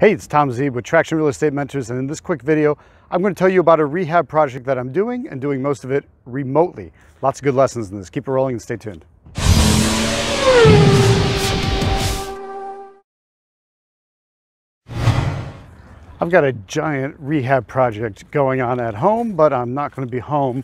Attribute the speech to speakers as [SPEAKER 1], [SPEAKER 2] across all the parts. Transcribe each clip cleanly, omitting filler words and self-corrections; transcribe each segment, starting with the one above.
[SPEAKER 1] Hey, it's Tom Zeeb with Traction Real Estate Mentors, and in this quick video, I'm going to tell you about a rehab project that I'm doing and doing most of it remotely. Lots of good lessons in this. Keep it rolling and stay tuned. I've got a giant rehab project going on at home, but I'm not going to be home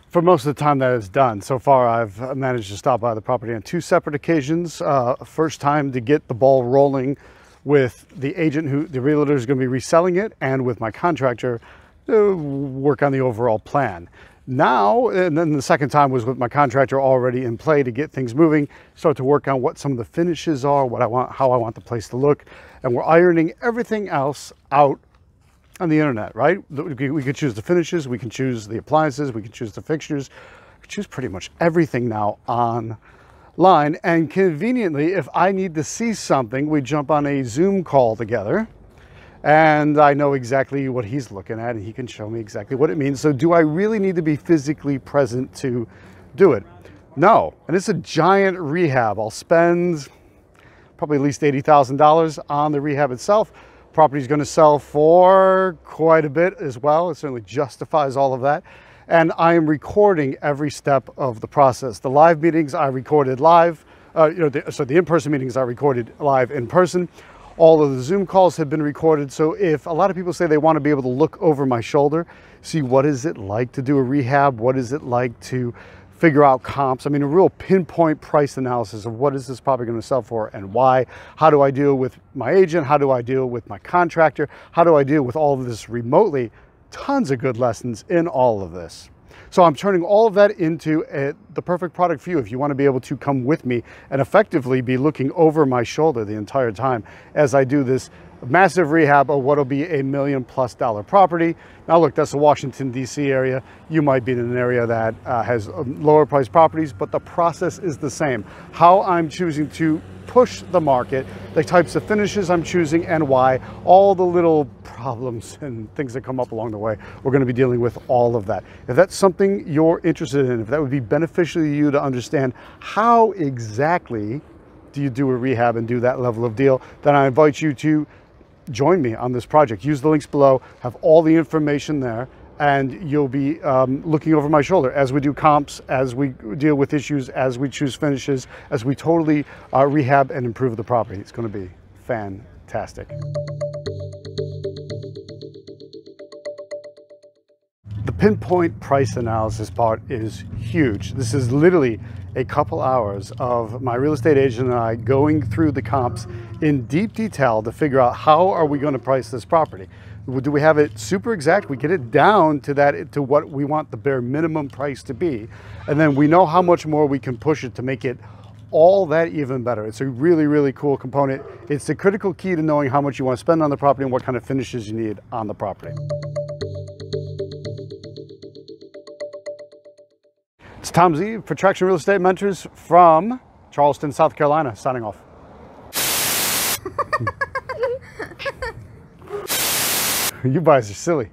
[SPEAKER 1] for most of the time that it's done. So far, I've managed to stop by the property on two separate occasions. First time to get the ball rolling with the agent who the realtor is going to be reselling it, and with my contractor to work on the overall plan. Now, and then the second time was with my contractor already in play to get things moving, start to work on what some of the finishes are, what I want, how I want the place to look, and we're ironing everything else out on the internet, right? We could choose the finishes, we can choose the appliances, we can choose the fixtures, we can choose pretty much everything now online. And conveniently, if I need to see something, we jump on a Zoom call together and I know exactly what he's looking at and he can show me exactly what it means. So do I really need to be physically present to do it? No. And it's a giant rehab. I'll spend probably at least $80,000 on the rehab itself. Property's going to sell for quite a bit as well. It certainly justifies all of that. And I am recording every step of the process. The live meetings I recorded live, so the in-person meetings I recorded live in person. All of the Zoom calls have been recorded. So if a lot of people say they want to be able to look over my shoulder, see what is it like to do a rehab, what is it like to figure out comps. I mean, a real pinpoint price analysis of what is this property going to sell for and why. How do I deal with my agent? How do I deal with my contractor? How do I deal with all of this remotely? Tons of good lessons in all of this. So I'm turning all of that into the perfect product for you if you want to be able to come with me and effectively be looking over my shoulder the entire time as I do this massive rehab of what will be $1 million+ property. Now look, that's the Washington, D.C. area. You might be in an area that has lower priced properties, but the process is the same. How I'm choosing to push the market, the types of finishes I'm choosing, and why, all the little problems and things that come up along the way, we're going to be dealing with all of that. If that's something you're interested in, if that would be beneficial to you to understand how exactly do you do a rehab and do that level of deal, then I invite you to join me on this project. Use the links below, have all the information there, and you'll be looking over my shoulder as we do comps, as we deal with issues, as we choose finishes, as we totally rehab and improve the property. It's going to be fantastic. The pinpoint price analysis part is huge. This is literally a couple hours of my real estate agent and I going through the comps in deep detail to figure out how are we going to price this property. Do we have it super exact? We get it down to what we want the bare minimum price to be, and then we know how much more we can push it to make it all that even better. It's a really, really cool component. It's the critical key to knowing how much you want to spend on the property and what kind of finishes you need on the property. It's Tom Zeeb for Traction Real Estate Mentors from Charleston, South Carolina, signing off. You guys are silly.